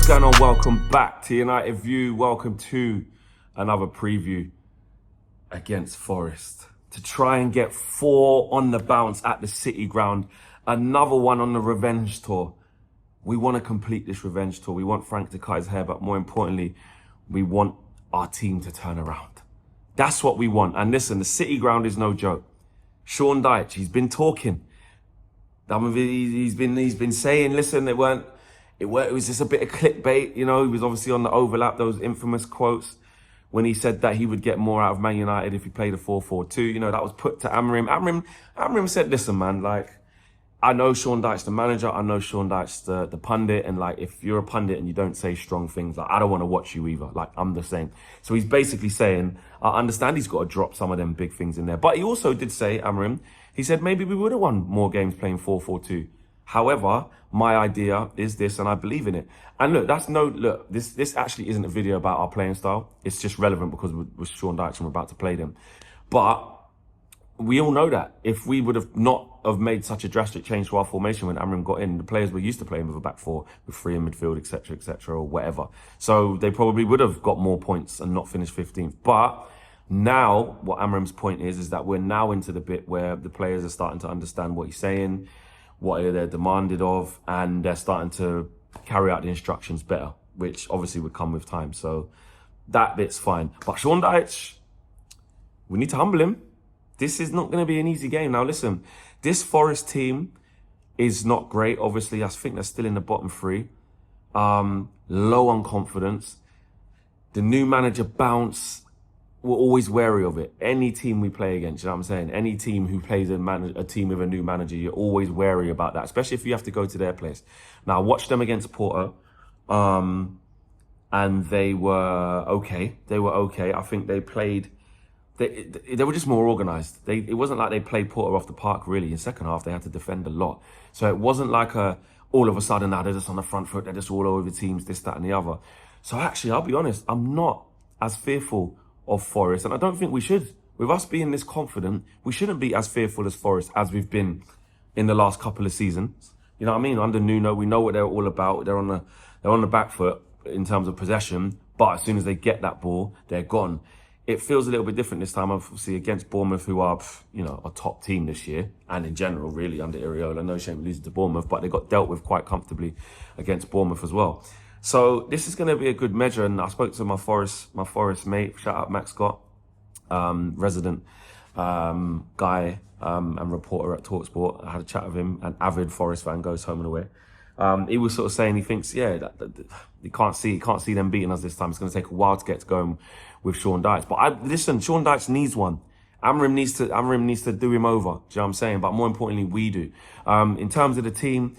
going on? Welcome back to United View. Welcome to another preview against Forest. To try and get 4 on the bounce at the City ground. Another one on the revenge tour. We want to complete this revenge tour. We want Frank to cut his hair, but more importantly, we want our team to turn around. That's what we want. And listen, the City ground is no joke. Sean Dyche, he's been talking. He's been saying, listen, it was just a bit of clickbait. You know, he was obviously on the overlap, those infamous quotes when he said that he would get more out of Man United if he played a 4-4-2. You know, that was put to Amorim. Amorim said, listen, man, like, I know Sean Dyche's the manager. I know Sean Dyche's the pundit. And like, if you're a pundit and you don't say strong things, like, I don't want to watch you either. Like, I'm the same. So he's basically saying, I understand he's got to drop some of them big things in there. But he also did say, Amorim, he said, maybe we would have won more games playing 4-4-2. However, my idea is this, and I believe in it. And look, this actually isn't a video about our playing style. It's just relevant because with Sean Dyche and we're about to play them. But we all know that if we would have not have made such a drastic change to our formation when Amorim got in, the players were used to playing with a back four, with 3 in midfield, etc., or whatever. So they probably would have got more points and not finished 15th. But now, what Amorim's point is that we're now into the bit where the players are starting to understand what he's saying, what they're demanded of, and they're starting to carry out the instructions better, which obviously would come with time. So that bit's fine. But Sean Dyche, we need to humble him. This is not going to be an easy game. Now, listen, this Forest team is not great. Obviously, I think they're still in the bottom 3. Low on confidence. The new manager bounce. We're always wary of it. Any team we play against, you know what I'm saying? Any team who plays a team with a new manager, you're always wary about that, especially if you have to go to their place. Now, I watched them against Porto, and they were okay. I think they played... They were just more organised. It wasn't like they played Porto off the park, really. In second half, they had to defend a lot. So it wasn't like all of a sudden, now they're just on the front foot, they're just all over the teams, this, that, and the other. So actually, I'll be honest, I'm not as fearful of Forest, and I don't think we should. With us being this confident, we shouldn't be as fearful as Forest as we've been in the last couple of seasons. You know what I mean? Under Nuno, we know what they're all about. They're on the back foot in terms of possession, but as soon as they get that ball, they're gone. It feels a little bit different this time, obviously, against Bournemouth, who are, you know, a top team this year, and in general, really, under Iriola. No shame losing to Bournemouth, but they got dealt with quite comfortably against Bournemouth as well. So this is going to be a good measure, and I spoke to my Forest mate, shout out Max Scott, resident guy and reporter at TalkSport. I had a chat with him, an avid Forest fan, goes home and away. He was sort of saying he thinks, that he can't see them beating us this time. It's going to take a while to get going with Sean Dyche. But listen, Sean Dyche needs one. Amorim needs to do him over. Do you know what I'm saying? But more importantly, we do. In terms of the team,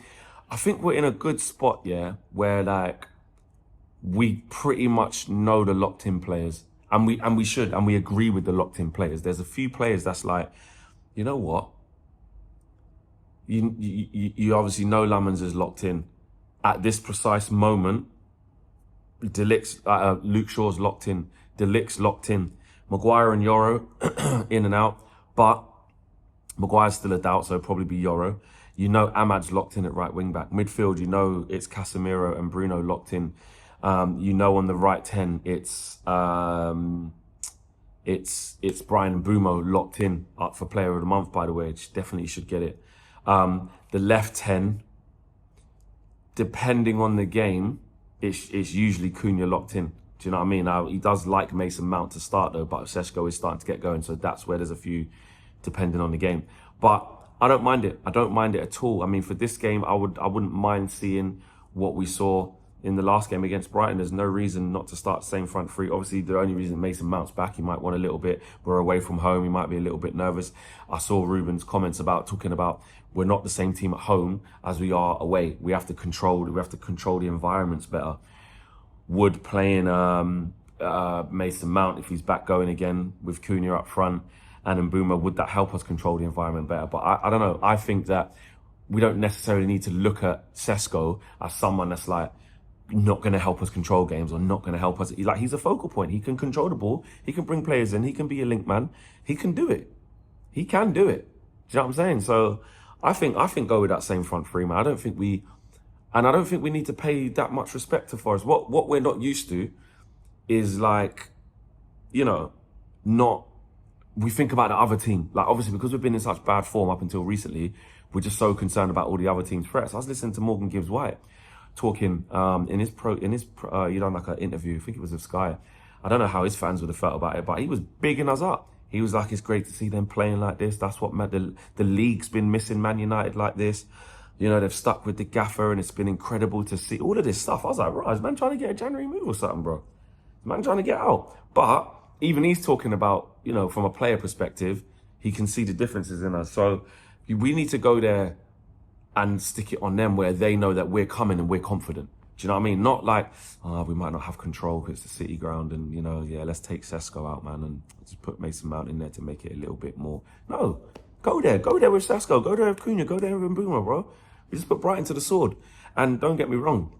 I think we're in a good spot, where like we pretty much know the locked-in players, and we agree with the locked-in players. There's a few players that's like, you know what? You obviously know Lamans is locked in at this precise moment. Luke Shaw's locked in. Delict's locked in. Maguire and Yoro in and out, but Maguire's still a doubt, so it'll probably be Yoro. You know Ahmad's locked in at right wing back. Midfield, you know it's Casemiro and Bruno locked in. You know on the right 10 it's Brian Mbumo locked in, up for Player of the Month, by the way, which definitely should get it. The left 10, depending on the game, it's usually Cunha locked in. Do you know what I mean? Now, he does like Mason Mount to start, though, but Seshko is starting to get going, so that's where there's a few, depending on the game. But I don't mind it. I don't mind it at all. I mean, for this game, I wouldn't mind seeing what we saw in the last game against Brighton. There's no reason not to start same front 3. Obviously, the only reason Mason Mount's back, he might want a little bit. We're away from home. He might be a little bit nervous. I saw Ruben's comments talking about we're not the same team at home as we are away. We have to control the environments better. Would playing Mason Mount, if he's back going again with Cunha up front and Mbuma, would that help us control the environment better? But I don't know. I think that we don't necessarily need to look at Seshko as someone that's like not going to help us control games or not going to help us. He's a focal point. He can control the ball. He can bring players in. He can be a link man. He can do it. He can do it. Do you know what I'm saying? So I think go with that same front 3, man. I don't think we And I don't think we need to pay that much respect to Forest. What we're not used to is like, you know, not, we think about the other team. Like obviously because we've been in such bad form up until recently, we're just so concerned about all the other team's threats. I was listening to Morgan Gibbs-White talking in his you know, like an interview, I think it was with Sky. I don't know how his fans would have felt about it, but he was bigging us up. He was like, it's great to see them playing like this. That's what the league's been missing, Man United like this. You know, they've stuck with the gaffer and it's been incredible to see all of this stuff. I was like, right, is man trying to get a January move or something, bro? Is man trying to get out? But even he's talking about, you know, from a player perspective, he can see the differences in us. So we need to go there and stick it on them where they know that we're coming and we're confident. Do you know what I mean? Not like, we might not have control because it's the City ground and, you know, yeah, let's take Sesko out, man, and just put Mason Mount in there to make it a little bit more. No, go there with Sesko, go there with Cunha, go there with Mbuma, bro. We just put Brighton to the sword. And don't get me wrong,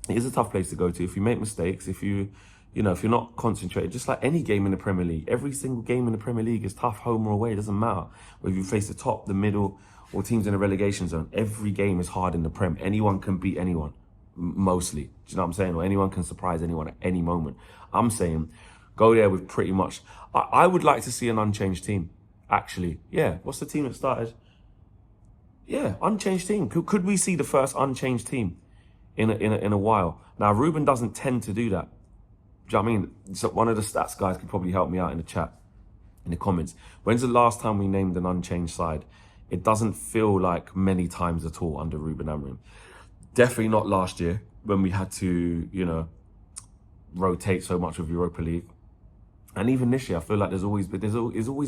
it is a tough place to go to. If you make mistakes, if you're not concentrated, just like any game in the Premier League, every single game in the Premier League is tough, home or away, it doesn't matter. Whether you face the top, the middle, or teams in the relegation zone, every game is hard in the Prem. Anyone can beat anyone, mostly. Do you know what I'm saying? Or anyone can surprise anyone at any moment. I'm saying, go there with pretty much, I would like to see an unchanged team, actually. Yeah, what's the team that started? Yeah, unchanged team. Could we see the first unchanged team in a while? Now, Ruben doesn't tend to do that. Do you know what I mean? So one of the stats guys could probably help me out in the chat, in the comments. When's the last time we named an unchanged side? It doesn't feel like many times at all under Ruben Amorim. Definitely not last year when we had to, you know, rotate so much with Europa League. And even this year, I feel like there's always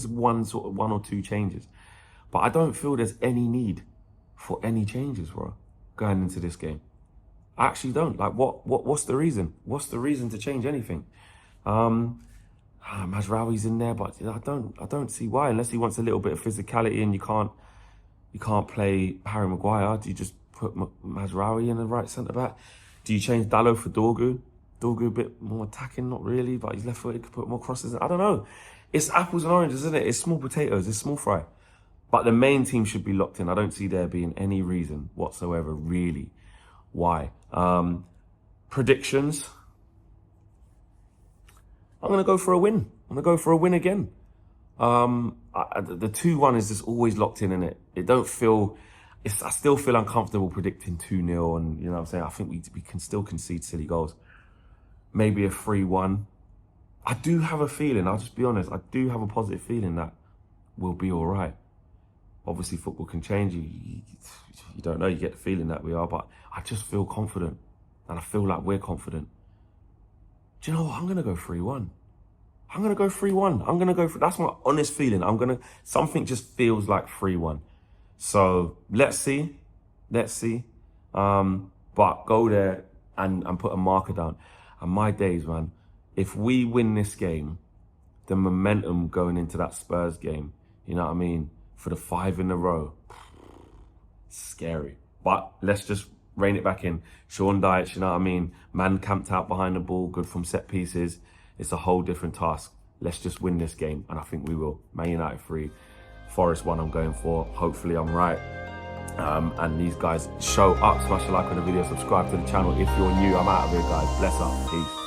one or two changes. But I don't feel there's any need for any changes, bro, going into this game. I actually don't. Like, what's the reason? What's the reason to change anything? Mazraoui's in there, but I don't see why, unless he wants a little bit of physicality and you can't play Harry Maguire. Do you just put Mazraoui in the right centre back? Do you change Dalot for Dorgu? Dorgu a bit more attacking, not really, but he's left-footed, could put more crosses in. I don't know. It's apples and oranges, isn't it? It's small potatoes, it's small fry. But the main team should be locked in. I don't see there being any reason whatsoever, really, why. Predictions. I'm going to go for a win. I'm going to go for a win again. The 2-1 is just always locked in it. It don't feel... I still feel uncomfortable predicting 2-0 and, you know what I'm saying? I think we can still concede silly goals. Maybe a 3-1. I do have a feeling, I'll just be honest, I do have a positive feeling that we'll be all right. Obviously, football can change. You don't know. You get the feeling that we are, but I just feel confident, and I feel like we're confident. Do you know what? I'm gonna go 3-1. I'm gonna go 3-1. I'm gonna go. That's my honest feeling. Something just feels like 3-1. So let's see. But go there and put a marker down. And my days, man. If we win this game, the momentum going into that Spurs game, you know what I mean? For the 5 in a row, scary. But let's just rein it back in. Sean Dyche, you know what I mean? Man camped out behind the ball, good from set pieces. It's a whole different task. Let's just win this game, and I think we will. Man United 3, Forest 1 I'm going for. Hopefully I'm right. And these guys show up. Smash a like on the video, subscribe to the channel if you're new. I'm out of here, guys. Bless up. Peace.